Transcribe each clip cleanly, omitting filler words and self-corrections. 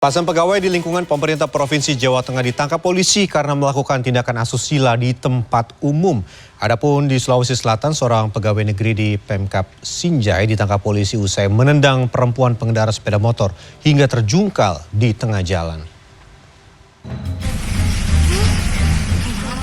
Belasan pegawai di lingkungan pemerintah Provinsi Jawa Tengah ditangkap polisi karena melakukan tindakan asusila di tempat umum. Adapun di Sulawesi Selatan, seorang pegawai negeri di Pemkab Sinjai ditangkap polisi usai menendang perempuan pengendara sepeda motor hingga terjungkal di tengah jalan.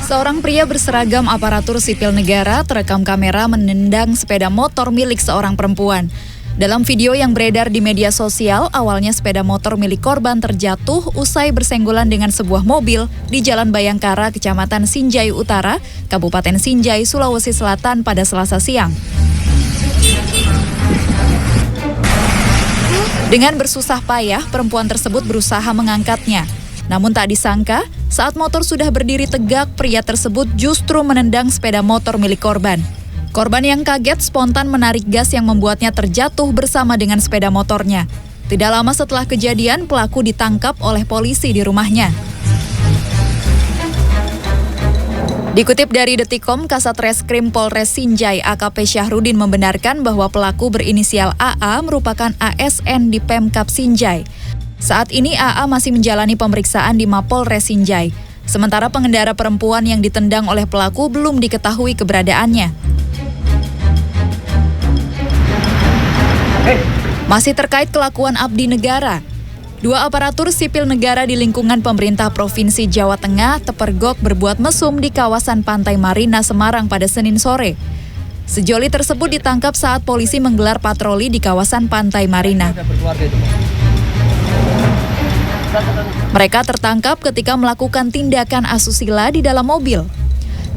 Seorang pria berseragam aparatur sipil negara terekam kamera menendang sepeda motor milik seorang perempuan. Dalam video yang beredar di media sosial, awalnya sepeda motor milik korban terjatuh usai bersenggolan dengan sebuah mobil di Jalan Bayangkara, Kecamatan Sinjai Utara, Kabupaten Sinjai, Sulawesi Selatan pada Selasa siang. Dengan bersusah payah, perempuan tersebut berusaha mengangkatnya. Namun tak disangka, saat motor sudah berdiri tegak, pria tersebut justru menendang sepeda motor milik korban. Korban yang kaget spontan menarik gas yang membuatnya terjatuh bersama dengan sepeda motornya. Tidak lama setelah kejadian, pelaku ditangkap oleh polisi di rumahnya. Dikutip dari Detikcom, Kasat Reskrim Polres Sinjai AKP Syahrudin membenarkan bahwa pelaku berinisial AA merupakan ASN di Pemkab Sinjai. Saat ini AA masih menjalani pemeriksaan di Mapolres Sinjai. Sementara pengendara perempuan yang ditendang oleh pelaku belum diketahui keberadaannya. Masih terkait kelakuan abdi negara, dua aparatur sipil negara di lingkungan pemerintah Provinsi Jawa Tengah terpergok berbuat mesum di kawasan Pantai Marina, Semarang pada Senin sore. Sejoli tersebut ditangkap saat polisi menggelar patroli di kawasan Pantai Marina. Mereka tertangkap ketika melakukan tindakan asusila di dalam mobil.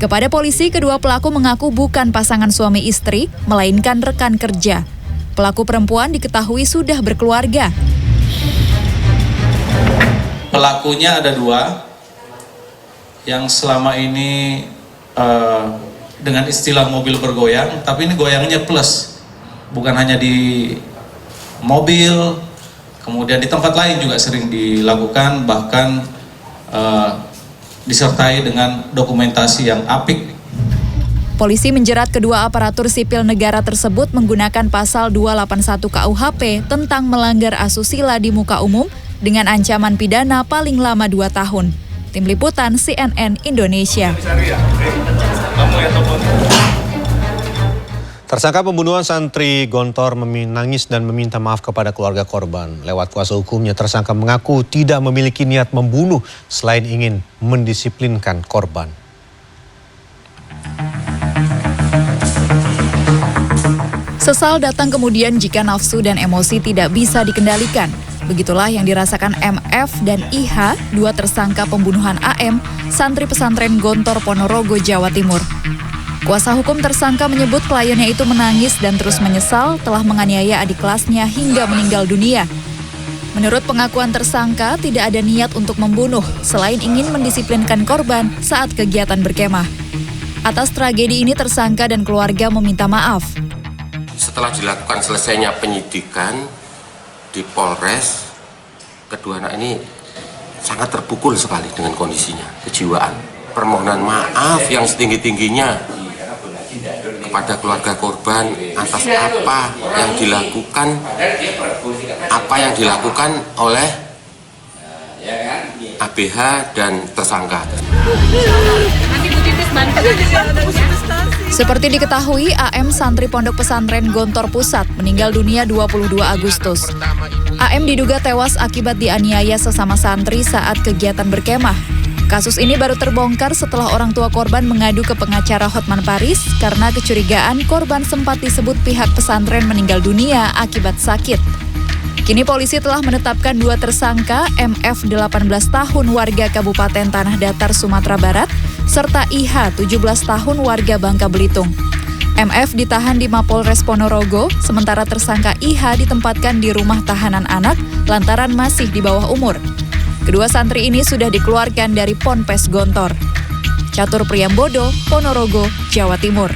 Kepada polisi, kedua pelaku mengaku bukan pasangan suami istri, melainkan rekan kerja. Pelaku perempuan diketahui sudah berkeluarga. Pelakunya ada dua, yang selama ini dengan istilah mobil bergoyang, tapi ini goyangnya plus. Bukan hanya di mobil, kemudian di tempat lain juga sering dilakukan, bahkan disertai dengan dokumentasi yang apik. Polisi menjerat kedua aparatur sipil negara tersebut menggunakan pasal 281 KUHP tentang melanggar asusila di muka umum dengan ancaman pidana paling lama 2 tahun. Tim Liputan CNN Indonesia. Tersangka pembunuhan santri Gontor menangis dan meminta maaf kepada keluarga korban. Lewat kuasa hukumnya, tersangka mengaku tidak memiliki niat membunuh selain ingin mendisiplinkan korban. Sesal datang kemudian jika nafsu dan emosi tidak bisa dikendalikan. Begitulah yang dirasakan MF dan IH, dua tersangka pembunuhan AM, santri pesantren Gontor Ponorogo, Jawa Timur. Kuasa hukum tersangka menyebut kliennya itu menangis dan terus menyesal telah menganiaya adik kelasnya hingga meninggal dunia. Menurut pengakuan tersangka, tidak ada niat untuk membunuh, selain ingin mendisiplinkan korban saat kegiatan berkemah. Atas tragedi ini, tersangka dan keluarga meminta maaf. Setelah dilakukan selesainya penyidikan di Polres, kedua anak ini sangat terpukul sekali dengan kondisinya, kejiwaan. Permohonan maaf yang setinggi-tingginya kepada keluarga korban atas apa yang dilakukan oleh ABH dan tersangka. Seperti diketahui, AM santri Pondok Pesantren Gontor Pusat meninggal dunia 22 Agustus. AM diduga tewas akibat dianiaya sesama santri saat kegiatan berkemah. Kasus ini baru terbongkar setelah orang tua korban mengadu ke pengacara Hotman Paris karena kecurigaan korban sempat disebut pihak pesantren meninggal dunia akibat sakit. Kini polisi telah menetapkan dua tersangka, MF 18 tahun warga Kabupaten Tanah Datar, Sumatera Barat, serta IH 17 tahun warga Bangka Belitung. MF ditahan di Mapolres Ponorogo, sementara tersangka IH ditempatkan di rumah tahanan anak lantaran masih di bawah umur. Kedua santri ini sudah dikeluarkan dari Ponpes Gontor. Catur Priambodo, Ponorogo, Jawa Timur.